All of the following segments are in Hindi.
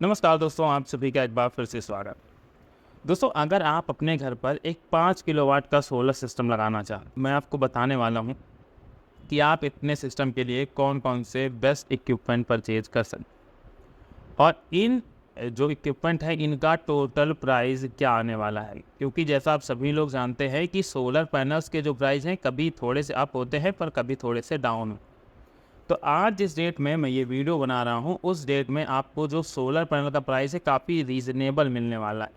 नमस्कार दोस्तों, आप सभी का एक बार फिर से स्वागत। दोस्तों, अगर आप अपने घर पर एक 5 किलोवाट का सोलर सिस्टम लगाना चाहें, मैं आपको बताने वाला हूं कि आप इतने सिस्टम के लिए कौन-कौन से बेस्ट इक्विपमेंट परचेज कर सकते हैं और इन जो इक्विपमेंट है इनका टोटल प्राइस क्या आने वाला है। क्योंकि जैसा आप सभी लोग जानते हैं कि सोलर पैनल्स के जो प्राइस हैं कभी थोड़े से अप होते हैं पर कभी थोड़े से डाउन। तो आज जिस डेट में मैं ये वीडियो बना रहा हूँ उस डेट में आपको जो सोलर पैनल का प्राइस है काफ़ी रीज़नेबल मिलने वाला है।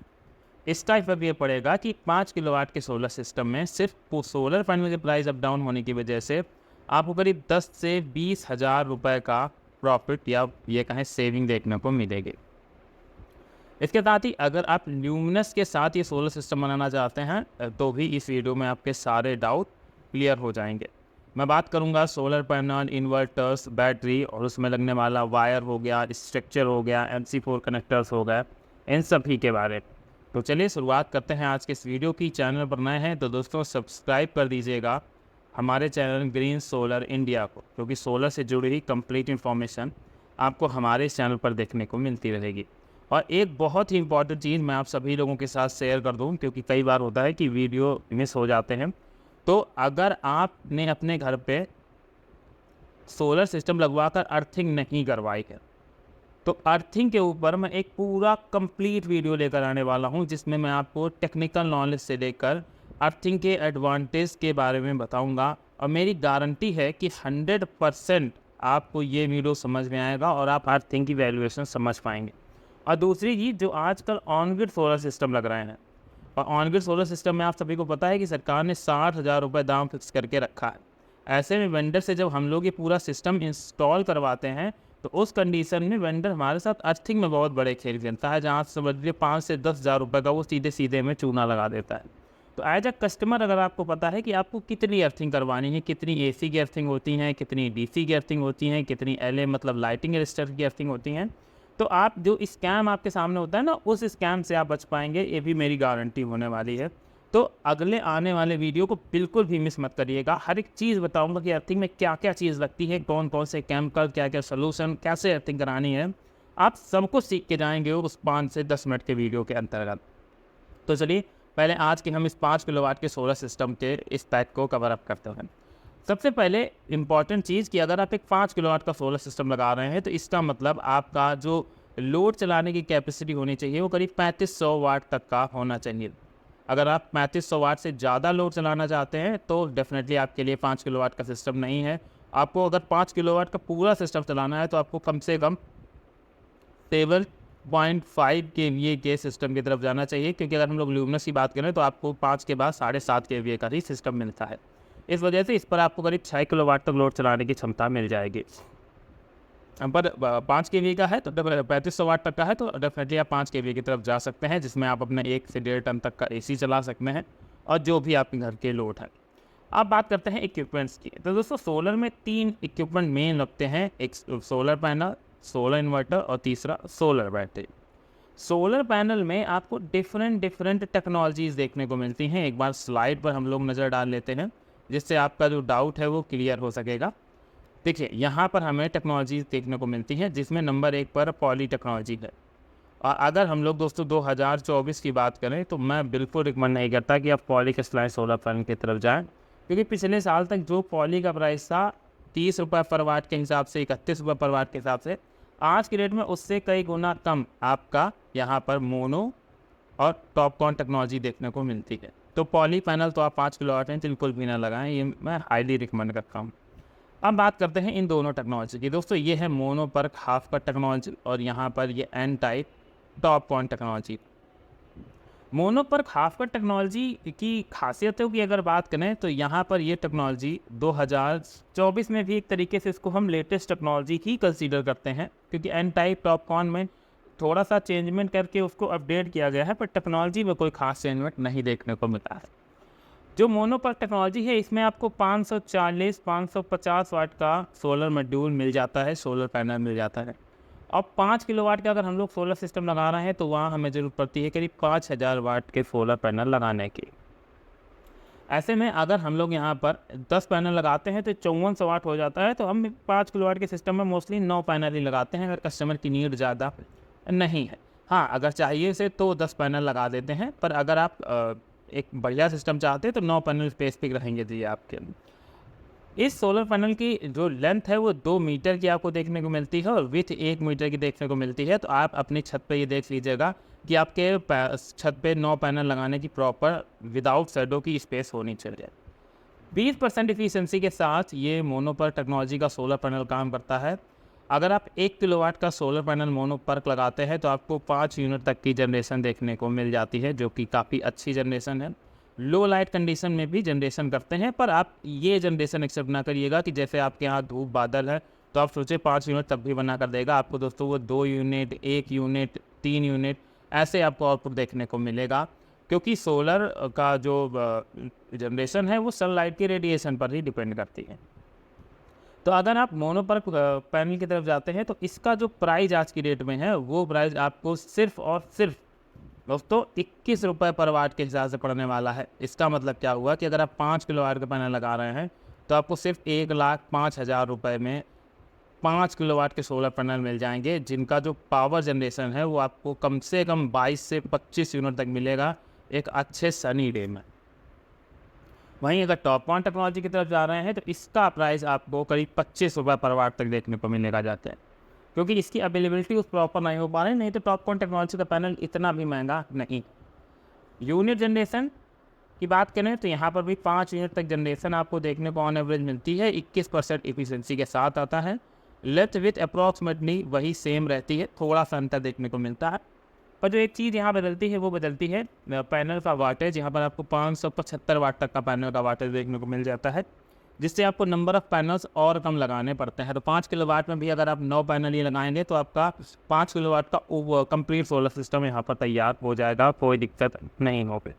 इसका इफेक्ट ये पड़ेगा कि 5 किलोवाट के सोलर सिस्टम में सिर्फ सोलर पैनल के प्राइस अप डाउन होने की वजह से आपको करीब 10 से 20 हज़ार रुपये का प्रॉफिट या ये कहें सेविंग देखने को मिलेगी। इसके साथ ही अगर आप ल्यूमिनस के साथ ये सोलर सिस्टम बनाना चाहते हैं तो भी इस वीडियो में आपके सारे डाउट क्लियर हो जाएंगे। मैं बात करूंगा सोलर पैनल, इन्वर्टर्स, बैटरी और उसमें लगने वाला वायर हो गया, स्ट्रक्चर हो गया, MC4 कनेक्टर्स हो गए, इन सभी के बारे में। तो चलिए शुरुआत करते हैं आज के इस वीडियो की। चैनल पर नए हैं तो दोस्तों सब्सक्राइब कर दीजिएगा हमारे चैनल ग्रीन सोलर इंडिया को, क्योंकि सोलर से जुड़ी हुई कंप्लीट इन्फॉर्मेशन आपको हमारे इस चैनल पर देखने को मिलती रहेगी। और एक बहुत ही इंपॉर्टेंट चीज़ मैं आप सभी लोगों के साथ शेयर कर दूं, क्योंकि कई बार होता है कि वीडियो मिस हो जाते हैं। तो अगर आपने अपने घर पे सोलर सिस्टम लगवाकर अर्थिंग नहीं करवाई है तो अर्थिंग के ऊपर मैं एक पूरा कंप्लीट वीडियो लेकर आने वाला हूं, जिसमें मैं आपको टेक्निकल नॉलेज से लेकर अर्थिंग के एडवांटेज के बारे में बताऊंगा। और मेरी गारंटी है कि 100% आपको ये वीडियो समझ में आएगा और आप अर्थिंग की वैल्यूएशन समझ पाएंगे। और दूसरी चीज़, जो आजकल ऑन ग्रिड सोलर सिस्टम लग रहे हैं, और ऑन ग्रिड सोलर सिस्टम में आप सभी को पता है कि सरकार ने 60,000 रुपये दाम फिक्स करके रखा है। ऐसे में वेंडर से जब हम लोग ये पूरा सिस्टम इंस्टॉल करवाते हैं तो उस कंडीशन में वेंडर हमारे साथ अर्थिंग में बहुत बड़े खेल खेलता है, जहाँ समझ लीजिए 5 से 10,000 रुपये का वो सीधे सीधे में चूना लगा देता है। तो एज अ कस्टमर अगर आपको पता है कि आपको कितनी अर्थिंग करवानी है, कितनी AC की अर्थिंग होती हैं, कितनी DC की अर्थिंग होती हैं, कितनी LA मतलब लाइटिंग रजिस्टर की अर्थिंग होती हैं, तो आप जो स्कैम आपके सामने होता है ना, उस स्कैम से आप बच पाएंगे, ये भी मेरी गारंटी होने वाली है। तो अगले आने वाले वीडियो को बिल्कुल भी मिस मत करिएगा। हर एक चीज़ बताऊंगा कि अर्थिंग में क्या क्या चीज़ लगती है, कौन कौन से केमिकल, क्या क्या सोल्यूशन, कैसे अर्थिंग करानी है, आप सबको सीख के जाएंगे उस 5 से 10 मिनट के वीडियो के अंतर्गत। तो चलिए पहले आज के हम इस 5 किलोवाट के सोलर सिस्टम के इस पैक को कवर अप करते हैं। सबसे पहले इम्पॉर्टेंट चीज़ कि अगर आप एक 5 किलोवाट का सोलर सिस्टम लगा रहे हैं तो इसका मतलब आपका जो लोड चलाने की कैपेसिटी होनी चाहिए वो करीब 3500 वाट तक का होना चाहिए। अगर आप 3500 वाट से ज़्यादा लोड चलाना चाहते हैं तो डेफिनेटली आपके लिए 5 किलोवाट का सिस्टम नहीं है। आपको अगर 5 किलोवाट का पूरा सिस्टम चलाना है तो आपको कम से कम 7.5 kVA के सिस्टम की तरफ जाना चाहिए, क्योंकि अगर हम लोग ल्यूमिनस की बात करें तो आपको 5 के बाद 7.5 kVA का ही सिस्टम मिलता है। इस वजह से इस पर आपको करीब 6 किलोवाट तक लोड चलाने की क्षमता मिल जाएगी। पर 5 kVA का है तो 3500 वाट तक का है तो डेफिनेटली आप 5 kVA की तरफ जा सकते हैं, जिसमें आप अपना 1 से 1.5 टन तक का AC चला सकते हैं और जो भी आपके घर के लोड है। अब बात करते हैं इक्विपमेंट्स की। तो दोस्तों सोलर में 3 इक्विपमेंट मेन लगते हैं, एक सोलर पैनल, सोलर इन्वर्टर और तीसरा सोलर बैटरी। सोलर पैनल में आपको डिफरेंट टेक्नोलॉजीज़ देखने को मिलती हैं। एक बार स्लाइड पर हम लोग नज़र डाल लेते हैं, जिससे आपका जो डाउट है वो क्लियर हो सकेगा। देखिए यहाँ पर हमें टेक्नोलॉजीज़ देखने को मिलती हैं, जिसमें नंबर 1 पर पॉली टेक्नोलॉजी है। और अगर हम लोग दोस्तों 2024 की बात करें तो मैं बिल्कुल रिकमेंड नहीं करता कि आप पॉली क्रिस्टलाइन सोलर पैनल की तरफ जाएं, क्योंकि पिछले साल तक जो पॉली का प्राइस था 30 रुपये पर वाट के हिसाब से, 31 रुपये पर वाट के हिसाब से, आज की डेट में उससे कई गुना कम आपका यहाँ पर मोनो और टॉपकॉन टेक्नोलॉजी देखने को मिलती है। तो पॉली पैनल तो आप 5 किलोवाट हैं बिल्कुल भी ना लगाएं, ये मैं हाईली रिकमेंड करता हूँ। अब बात करते हैं इन दोनों टेक्नोलॉजी की। दोस्तों ये है मोनो पर हाफ कट टेक्नोलॉजी और यहाँ पर ये N type Topcon technology. Mono पर हाफ कट टेक्नोलॉजी की खासियतों की अगर बात करें तो यहाँ पर ये टेक्नोलॉजी 2024 में भी एक तरीके से इसको हम लेटेस्ट टेक्नोलॉजी ही कंसीडर करते हैं, क्योंकि N टाइप टॉपकॉन में थोड़ा सा चेंजमेंट करके उसको अपडेट किया गया है, पर टेक्नोलॉजी में कोई खास चेंजमेंट नहीं देखने को मिलता है। जो मोनोपर्क टेक्नोलॉजी है इसमें आपको 540-550 वाट का सोलर मॉड्यूल मिल जाता है, सोलर पैनल मिल जाता है। अब 5 किलोवाट का अगर हम लोग सोलर सिस्टम लगा रहे हैं तो वहाँ हमें ज़रूरत पड़ती है करीब 5000 वाट के सोलर पैनल लगाने की। ऐसे में अगर हम लोग यहाँ पर 10 पैनल लगाते हैं तो 5400 वाट हो जाता है। तो हम 5 किलोवाट के सिस्टम में मोस्टली 9 पैनल ही लगाते हैं अगर कस्टमर की नीड ज़्यादा नहीं है। हाँ, अगर चाहिए से तो 10 पैनल लगा देते हैं, पर अगर आप एक बढ़िया सिस्टम चाहते हैं तो 9 पैनल स्पेसिफिक रहेंगे जी आपके। इस सोलर पैनल की जो लेंथ है वो 2 मीटर की आपको देखने को मिलती है और विथ 1 मीटर की देखने को मिलती है। तो आप अपनी छत पे ये देख लीजिएगा कि आपके छत पे 9 पैनल लगाने की प्रॉपर विदाउट शैडो की स्पेस होनी चाहिए। 20% इफिशिएंसी के साथ ये मोनोपर टेक्नोलॉजी का सोलर पैनल काम करता है। अगर आप 1 किलोवाट का सोलर पैनल मोनोपर्क लगाते हैं तो आपको 5 यूनिट तक की जनरेशन देखने को मिल जाती है, जो कि काफ़ी अच्छी जनरेशन है। लो लाइट कंडीशन में भी जनरेशन करते हैं, पर आप ये जनरेशन एक्सेप्ट ना करिएगा कि जैसे आपके यहाँ धूप बादल है तो आप सोचे 5 यूनिट तब भी बना कर देगा। आपको दोस्तों वो 2 यूनिट, 1 यूनिट, 3 यूनिट ऐसे आपको आउटपुट देखने को मिलेगा, क्योंकि सोलर का जो जनरेशन है वो सनलाइट के रेडिएशन पर ही डिपेंड करती है। तो अगर आप मोनोपर्क पैनल की तरफ जाते हैं तो इसका जो प्राइस आज की डेट में है वो प्राइस आपको सिर्फ और सिर्फ दोस्तों 21 रुपये पर वाट के हिसाब से पड़ने वाला है। इसका मतलब क्या हुआ कि अगर आप 5 किलो वाट का पैनल लगा रहे हैं तो आपको सिर्फ 1,05,000 रुपये में 5 किलो वाट के सोलर पैनल मिल जाएंगे, जिनका जो पावर जनरेशन है वो आपको कम से कम 22 से 25 यूनिट तक मिलेगा एक अच्छे सनी डे में। वहीं अगर टॉपकॉन टेक्नोलॉजी की तरफ जा रहे हैं तो इसका प्राइस आपको करीब 25 रुपये पर वाट तक देखने को मिलेगा जाते हैं, क्योंकि इसकी अवेलेबिलिटी उस प्रॉपर नहीं हो पा रही। नहीं तो टॉपकॉन टेक्नोलॉजी का पैनल इतना भी महंगा नहीं। यूनिट जनरेशन की बात करें तो यहाँ पर भी 5 यूनिट तक जनरेशन आपको देखने को ऑन एवरेज मिलती है। 21% इफिशिएंसी के साथ आता है। लेंथ विथ अप्रॉक्सीमेटली वही सेम रहती है, थोड़ा सा अंतर देखने को मिलता है। पर जो एक चीज़ यहाँ बदलती है वो बदलती है पैनल का वाटेज। यहाँ पर आपको 575 वाट तक का पैनल का वाटेज देखने को मिल जाता है, जिससे आपको नंबर ऑफ़ पैनल्स और कम लगाने पड़ते हैं। तो 5 किलो वाट में भी अगर आप 9 पैनल ये लगाएंगे तो आपका 5 किलो वाट का कंप्लीट सोलर सिस्टम यहाँ पर तैयार हो जाएगा, कोई दिक्कत नहीं होगी।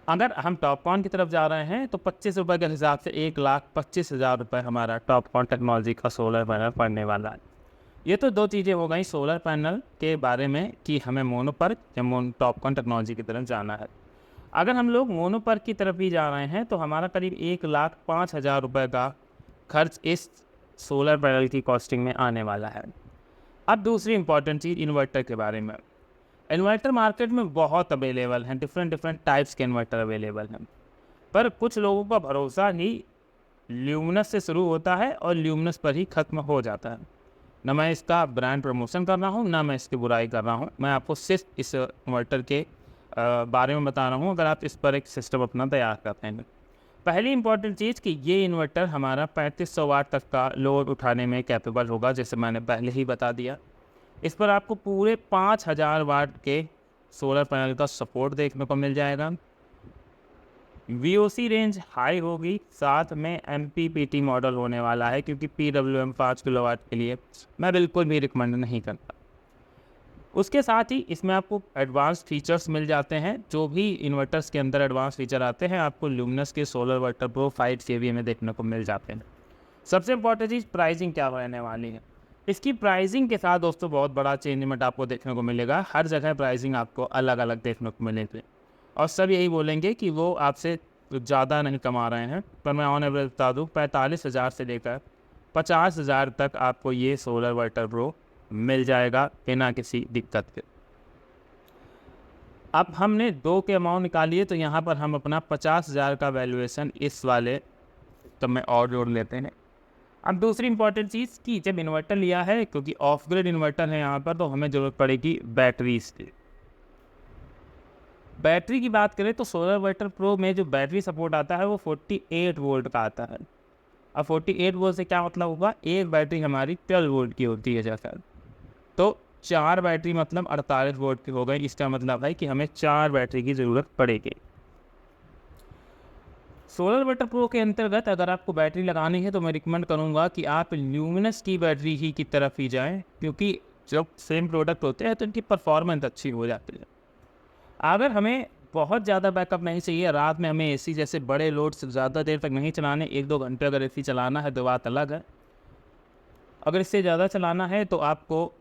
अगर हम टॉपकॉन की तरफ जा रहे हैं तो 25 रुपये के हिसाब से 1,25,000 रुपये हमारा टॉपकॉन टेक्नोलॉजी का सोलर पैनल पड़ने वाला है। ये तो 2 चीज़ें हो गई सोलर पैनल के बारे में कि हमें मोनोपर्क या टॉपकॉन टेक्नोलॉजी की तरफ जाना है। अगर हम लोग मोनोपर्क की तरफ ही जा रहे हैं तो हमारा करीब 1,05,000 रुपये का खर्च इस सोलर पैनल की कॉस्टिंग में आने वाला है। अब दूसरी इंपॉर्टेंट चीज़ इन्वर्टर के बारे में। इन्वर्टर मार्केट में बहुत अवेलेबल हैं, डिफरेंट टाइप्स के इन्वर्टर अवेलेबल हैं, पर कुछ लोगों का भरोसा ही ल्यूमिनस से शुरू होता है और ल्यूमिनस पर ही ख़त्म हो जाता है। ना मैं इसका ब्रांड प्रमोशन कर रहा हूँ, ना मैं इसकी बुराई कर रहा हूँ। मैं आपको सिर्फ इस इन्वर्टर के बारे में बता रहा हूँ, अगर आप इस पर एक सिस्टम अपना तैयार करते हैं। पहली इंपॉर्टेंट चीज़ कि ये इन्वर्टर हमारा 3500 वाट तक का लोड उठाने में कैपेबल होगा, जैसे मैंने पहले ही बता दिया। इस पर आपको पूरे 5000 वाट के सोलर पैनल का सपोर्ट देखने को मिल जाएगा। VOC रेंज हाई होगी, साथ में MPPT मॉडल होने वाला है, क्योंकि PWM 5 किलोवाट के लिए मैं बिल्कुल भी रिकमेंड नहीं करता। उसके साथ ही इसमें आपको एडवांस फीचर्स मिल जाते हैं। जो भी इन्वर्टर्स के अंदर एडवांस फीचर आते हैं आपको ल्यूमिनस के सोलर वाटर प्रो 5 kVA में देखने को मिल जाते हैं। सबसे इम्पॉर्टेंट चीज़ प्राइसिंग क्या रहने वाली है। इसकी प्राइसिंग के साथ दोस्तों बहुत बड़ा चेंजमेंट आपको देखने को मिलेगा। हर जगह प्राइसिंग आपको अलग अलग देखने को मिलेगी और सब यही बोलेंगे कि वो आपसे ज़्यादा नहीं कमा रहे हैं, पर मैं ऑन एवरेज बता दूँ 45,000 से लेकर 50,000 तक आपको ये सोलर वाटर प्रो मिल जाएगा बिना किसी दिक्कत के। अब हमने 2 के अमाउंट निकालिए तो यहाँ पर हम अपना 50,000 का वैल्यूएशन इस वाले तो में और जोड़ लेते हैं। अब दूसरी इंपॉर्टेंट चीज़ कि जब इन्वर्टर लिया है, क्योंकि ऑफ ग्रिड इन्वर्टर है यहाँ पर, तो हमें ज़रूरत पड़ेगी बैटरीज की। बैटरी की बात करें तो सोलर वाटर प्रो में जो बैटरी सपोर्ट आता है वो 48 वोल्ट का आता है। अब 48 वोल्ट से क्या मतलब होगा, एक बैटरी हमारी 12 वोल्ट की होती है जैसा, तो 4 बैटरी मतलब 48 वोल्ट की हो गई। इसका मतलब है कि हमें 4 बैटरी की ज़रूरत पड़ेगी। सोलर वाटर प्रो के अंतर्गत अगर आपको बैटरी लगानी है तो मैं रिकमेंड करूंगा कि आप ल्यूमिनस की बैटरी ही की तरफ ही जाएं, क्योंकि जब सेम प्रोडक्ट होते हैं तो इनकी परफॉर्मेंस अच्छी हो जाती है। अगर हमें बहुत ज़्यादा बैकअप नहीं चाहिए, रात में हमें एसी जैसे बड़े लोड से ज़्यादा देर तक नहीं चलाने, 1-2 घंटे अगर एसी चलाना है तो बात अलग है। अगर इससे ज़्यादा चलाना है तो आपको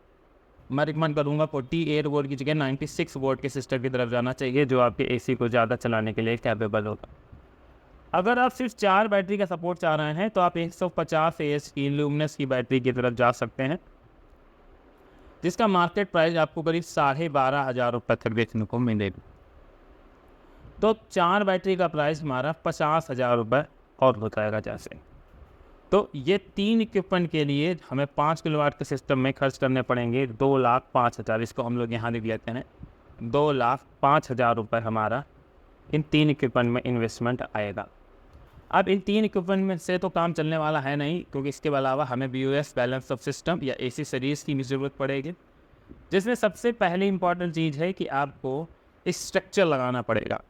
मैं रिकमेंड करूँगा 48 वोल्ट की जगह 96 वोल्ट के सिस्टम की तरफ जाना चाहिए, जो आपके एसी को ज़्यादा चलाने के लिए कैपेबल होगा। अगर आप सिर्फ 4 बैटरी का सपोर्ट चाह रहे हैं तो आप 150 AH की ल्यूमिनस की बैटरी की तरफ जा सकते हैं। जिसका मार्केट प्राइस आपको करीब 12,500 रुपये तक देखने को मिलेगा। तो 4 बैटरी का प्राइस हमारा 50,000 रुपये और हो जाएगा जैसे। तो ये 3 इक्विपमेंट के लिए हमें 5 किलोवाट के सिस्टम में खर्च करने पड़ेंगे 2,05,000। इसको हम लोग यहाँ लिख लेते हैं 2,05,000 रुपये हमारा इन 3 इक्विपमेंट में इन्वेस्टमेंट आएगा। अब इन 3 इक्विपमेंट में से तो काम चलने वाला है नहीं, क्योंकि इसके अलावा हमें BOS बैलेंस ऑफ सिस्टम या AC सीरीज़ की भी ज़रूरत पड़ेगी, जिसमें सबसे पहली इंपॉर्टेंट चीज़ है कि आपको स्ट्रक्चर लगाना पड़ेगा।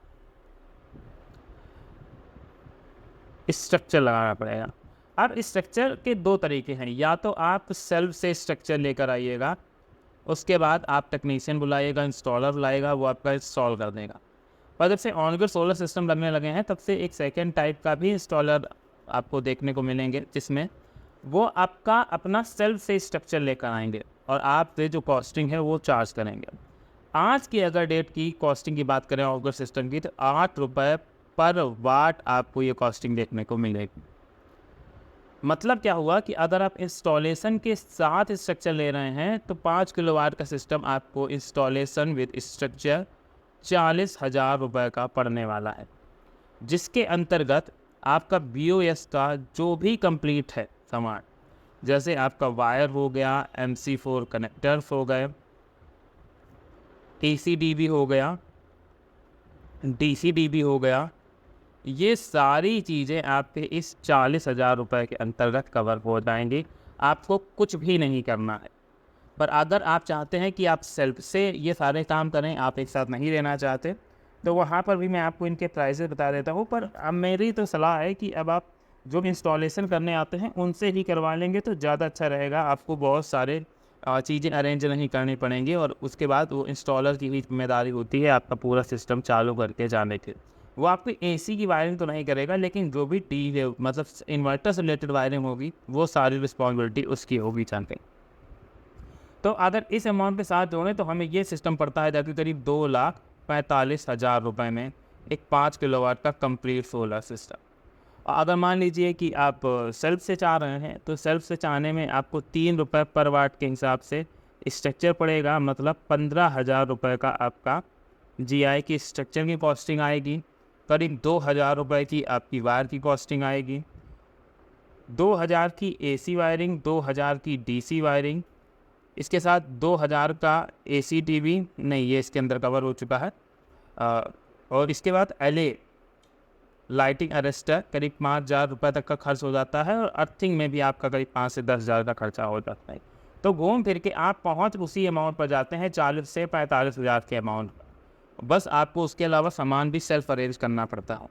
स्ट्रक्चर लगाना पड़ेगा। अब इस स्ट्रक्चर के 2 तरीके हैं, या तो आप सेल्फ से स्ट्रक्चर लेकर आइएगा, उसके बाद आप टेक्नीशियन बुलाइएगा, इंस्टॉलर बुलाएगा, वो आपका इंस्टॉल कर देगा। पर जब से ऑन ग्रिड सोलर सिस्टम लगने लगे हैं तब से एक सेकंड टाइप का भी इंस्टॉलर आपको देखने को मिलेंगे, जिसमें वो आपका अपना सेल्फ से स्ट्रक्चर लेकर आएंगे और आपसे जो कॉस्टिंग है वो चार्ज करेंगे। आज की अगर डेट की कॉस्टिंग की बात करें ऑन ग्रिड सिस्टम की, तो 8 रुपये पर वाट आपको ये कॉस्टिंग देखने को मिलेगी। मतलब क्या हुआ कि अगर आप इंस्टॉलेशन के साथ स्ट्रक्चर ले रहे हैं तो 5 किलोवाट का सिस्टम आपको इंस्टॉलेशन विद स्ट्रक्चर 40,000 रुपये का पड़ने वाला है, जिसके अंतर्गत आपका BOS का जो भी कंप्लीट है सामान, जैसे आपका वायर हो गया, MC4 कनेक्टर्स हो गए, TCDB हो गया, DCDB हो गया, ये सारी चीज़ें आपके इस 40,000 रुपये के अंतर्गत कवर हो जाएंगी। आपको कुछ भी नहीं करना है। पर अगर आप चाहते हैं कि आप सेल्फ से ये सारे काम करें, आप एक साथ नहीं लेना चाहते, तो वहाँ पर भी मैं आपको इनके प्राइसेस बता देता हूँ। पर अब मेरी तो सलाह है कि अब आप जो इंस्टॉलेशन करने आते हैं उनसे ही करवा लेंगे तो ज़्यादा अच्छा रहेगा। आपको बहुत सारे चीज़ें अरेंज नहीं करनी पड़ेंगी और उसके बाद वो इंस्टॉलर की ही जिम्मेदारी होती है आपका पूरा सिस्टम चालू करके जाने की। वो आपकी AC की वायरिंग तो नहीं करेगा, लेकिन जो भी मतलब इन्वर्टर से रिलेटेड वायरिंग होगी वो सारी रिस्पॉन्सिबिलिटी उसकी होगी जानते। तो अगर इस अमाउंट के साथ जोड़ें तो हमें ये सिस्टम पड़ता है जाके करीब 2,45,000 रुपये में एक 5 किलोवाट का कंप्लीट सोलर सिस्टम। अगर मान लीजिए कि आप सेल्फ से चाह रहे हैं तो सेल्फ से चाहने में आपको 3 रुपये पर वाट के हिसाब से स्ट्रक्चर पड़ेगा, मतलब 15,000 रुपये का आपका GI की स्ट्रक्चर की कॉस्टिंग आएगी। करीब 2,000 रुपये की आपकी वायर की कॉस्टिंग आएगी, 2,000 की AC वायरिंग, 2,000 की DC वायरिंग, इसके साथ 2,000 का ACTV नहीं, ये इसके अंदर कवर हो चुका है। और इसके बाद LA लाइटिंग अरेस्टर करीब 5,000 रुपये तक का खर्च हो जाता है और अर्थिंग में भी आपका करीब 5 से 10,000 का खर्चा हो जाता है। तो घूम फिर के आप पहुंच उसी अमाउंट पर जाते हैं 40 से 45,000 के अमाउंट पर। बस आपको उसके अलावा सामान भी सेल्फ अरेंज करना पड़ता है।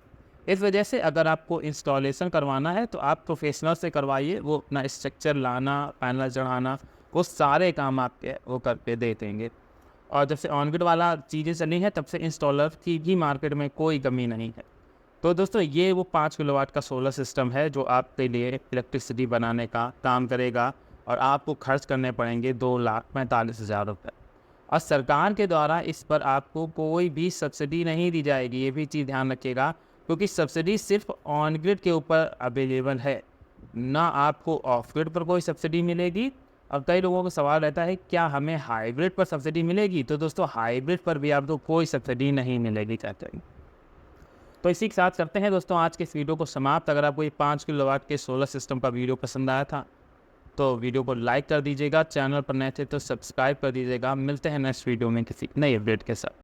इस वजह से अगर आपको इंस्टॉलेशन करवाना है तो आप प्रोफेशनल से करवाइए, वो अपना स्ट्रक्चर लाना, पैनल चढ़ाना, वो सारे काम आपके वो करके दे देंगे। और जब से ऑन ग्रिड वाला चीज़ें चली हैं तब से इंस्टॉलर की भी मार्केट में कोई कमी नहीं है। तो दोस्तों ये वो 5 किलोवाट का सोलर सिस्टम है जो आपके लिए इलेक्ट्रिसिटी बनाने का काम करेगा और आपको खर्च करने पड़ेंगे 2,45,000 रुपये। और सरकार के द्वारा इस पर आपको कोई भी सब्सिडी नहीं दी जाएगी, ये भी चीज़ ध्यान रखिएगा, क्योंकि सब्सिडी सिर्फ ऑन ग्रिड के ऊपर अवेलेबल है, ना आपको ऑफ ग्रिड पर कोई सब्सिडी मिलेगी। और कई लोगों को सवाल रहता है क्या हमें हाइब्रिड पर सब्सिडी मिलेगी? तो दोस्तों हाइब्रिड पर भी आपको कोई सब्सिडी नहीं मिलेगी चाहते हैं। तो इसी के साथ करते हैं दोस्तों आज के इस वीडियो को समाप्त। अगर आपको ये 5 किलोवाट के सोलर सिस्टम का वीडियो पसंद आया था तो वीडियो को लाइक कर दीजिएगा, चैनल पर नए थे तो सब्सक्राइब कर दीजिएगा। मिलते हैं नेक्स्ट वीडियो में किसी नए अपडेट के साथ।